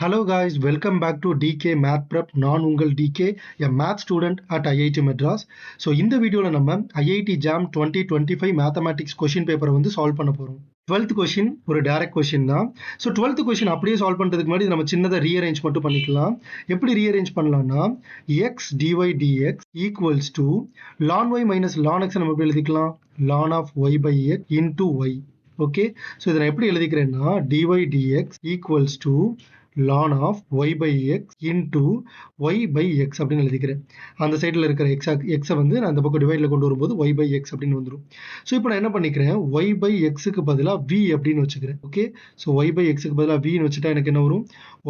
Hello guys, welcome back to DK Math Prep. நான் உங்கள் DK, a math student at IIT Madras. So இந்த வீடியோல நம்ம IIT JAM 2025 Mathematics question paper வந்து solve பண்ண போறோம். 12th question ஒரு டைரக்ட் question தான். So 12th question அப்படியே சால்வ் பண்றதுக்கு முன்னாடி நம்ம சின்னதா ரீஅரேஞ்ச் மட்டும் பண்ணிக்கலாம். எப்படி ரீஅரேஞ்ச் பண்ணலாம்னா x dy dx equals to ln y minus ln x நம்ம எப்படி எழுதிக்கலாம்? ln of y by x into y. Okay, so இதை நான் எப்படி எழுதிக்கிறேன்னா dy dx equals to ln of y by x into y by x அப்படின்னு எழுதிக்கிறேன். அந்த சைடில் இருக்கிற எக்ஸை வந்து நான் அந்த பக்கம் டிவைடில் கொண்டு வரும்போது y by x அப்படின்னு வந்துடும். ஸோ இப்போ நான் என்ன பண்ணிக்கிறேன், y by xக்கு பதிலாக v அப்படின்னு வச்சுக்கிறேன். ஓகே, ஸோ y by xக்கு பதிலாக vன்னு வச்சுட்டா எனக்கு என்ன வரும்,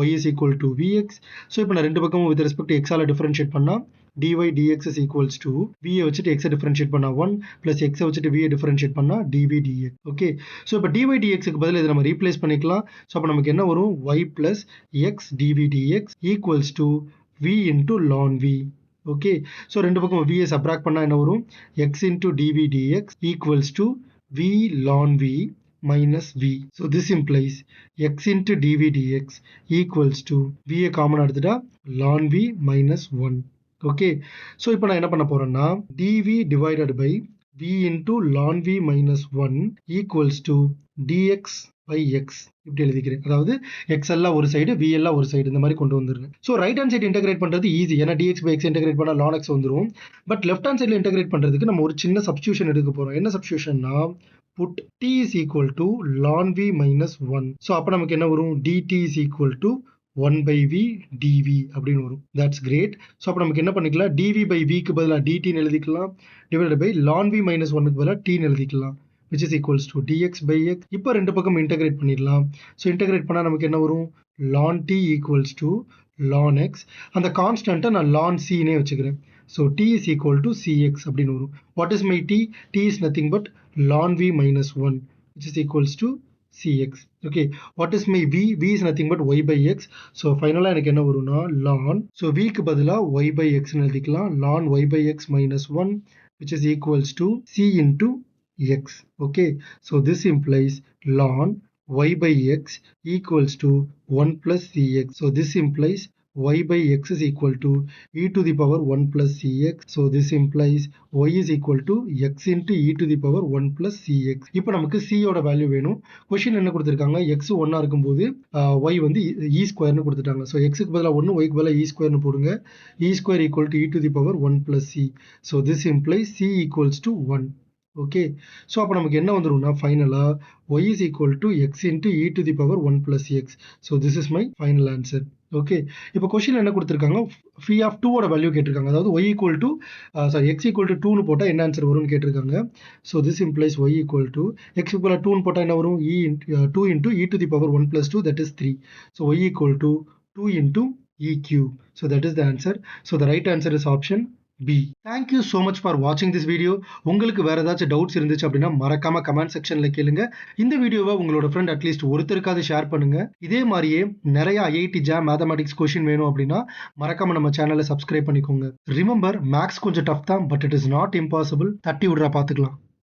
y is equal to vx. So இப்போ நான் ரெண்டு பக்கமும் வித் ரெஸ்பெக்ட் எக்ஸால் டிஃபரன்ஷியேட் பண்ணால் dy dx is equals to v வச்சுட்டு x டிஃபரன்ஷியேட் பண்ணா 1 plus x வச்சுட்டு v டிஃபரன்ஷியேட் பண்ணா dv dx. ஓகே, ஸோ இப்போ dy dxக்கு பதில் இதை நம்ம ரீப்ளேஸ் பண்ணிக்கலாம். ஸோ அப்போ நமக்கு என்ன வரும், y plus x dv dx equals to v into ln v. Okay, so ரெண்டு பக்கம் v சப்ராக்ட் பண்ணா என்ன வரும், x into dv dx equals to v ln v minus v. So this implies x into dv dx equals to v common எடுத்துட்டா ln v minus 1. Okay, so இப்போ நான் என்ன பண்ண போறேன்னா dv divided by v into ln v minus 1 equals to dx by x இப்படி எழுதிக்கிறேன். அதாவது x எல்லாம் ஒரு சைடு, v எல்லாம் ஒரு சைடு, இந்த மாதிரி கொண்டு வந்துருக்கேன். So right hand side integrate பண்றது ஈஸி, ஏன்னா dx by x இன்டெகிரேட் பண்ணா ln x வந்துடும். பட் லெஃப்ட் ஹேண்ட் சைடில் இன்டெகிரேட் பண்றதுக்கு நம்ம ஒரு சின்ன சப்ஸ்டியூஷன் எடுக்க போறோம். என்ன சப்ஸ்டியூஷன்னா put t is equal to ln v minus 1. So அப்போ நமக்கு என்ன வரும், dt is equal to 1 by v dv அப்படின்னு வரும். That's great. ஸோ அப்போ நமக்கு என்ன பண்ணிக்கலாம், dv by vக்கு பதிலாக dtன்னு எழுதிக்கலாம், divided by ln v minus 1க்கு பதிலாக tன்னு எழுதிக்கலாம், which is equals to dx by x. இப்போ ரெண்டு பக்கம் இன்டெகிரேட் பண்ணிடலாம். ஸோ இன்டெகிரேட் பண்ணால் நமக்கு என்ன வரும், ln t equals to ln x. அந்த கான்ஸ்டன்ட்டை நான் ln cனே வச்சுக்கிறேன். So t is equal to cx அப்படின்னு வரும். What is my t? t is nothing but ln v minus 1, which is equals to cx. Okay, what is my v? v is nothing but y by x. So finally எனக்கு என்ன வரும்னா ln, so v க்கு பதிலா y by x ன்னு எழுதிக்கலாம், ln y by x minus 1, which is equals to c into x. Okay, so this implies ln y by x equals to 1 plus cx. So this implies y by x is equal to e to the power 1 plus cx. So this implies y is equal to x into e to the power 1 plus cx. இப்போ நமக்கு c ஓட value வேணும். Question என்ன கொடுத்திருக்காங்க, x 1 இருக்கும்போது y வந்து e ஸ்கொயர்னு கொடுத்துட்டாங்க. ஸோ xக்கு பதிலாக 1, yக்கு பதிலாக e ஸ்கொயர்னு போடுங்க. e square equal to e to the power 1 plus c. So this implies c equals to 1. Okay, so அப்போ நமக்கு என்ன வந்துரும்னா ஃபைனலாக y is equal to x into e to the power 1 plus x. So this is my final answer. Okay, இப்போ question என்ன கொடுத்துருக்காங்க, phi of 2 ஓட value கேட்டிருக்காங்க. அதாவது y equal to x equal to 2னு போட்டால் என்ன ஆன்சர் வரும்னு கேட்டிருக்காங்க. So this implies y equal to x equal to 2னு போட்டால் என்ன வரும், 2 into e to the power 1 plus 2, that is 3. So y equal to 2 into e cube. So that is the answer. So the right answer is option B. Thank you so much for watching this video. உங்களுக்கு வேற ஏதாச்சும் doubts இருந்துச்சு அப்படின்னா மறக்காம comment செக்ஷன்ல கேளுங்க. இந்த வீடியோவை உங்களோட ஃப்ரெண்ட் அட்லீஸ்ட் ஒருத்தருக்காவது ஷேர் பண்ணுங்க. இதே மாதிரியே நிறைய IIT JAM மேத்தமேட்டிக்ஸ் கொஸ்டின் வேணும் அப்படின்னா மறக்காம நம்ம சேனலை சப்ஸ்கிரைப் பண்ணிக்கோங்க. ரிமெம்பர், மேக்ஸ் கொஞ்சம் டஃப் தான், but it is not impossible. தட்டி விடுறா பார்த்துக்கலாம்.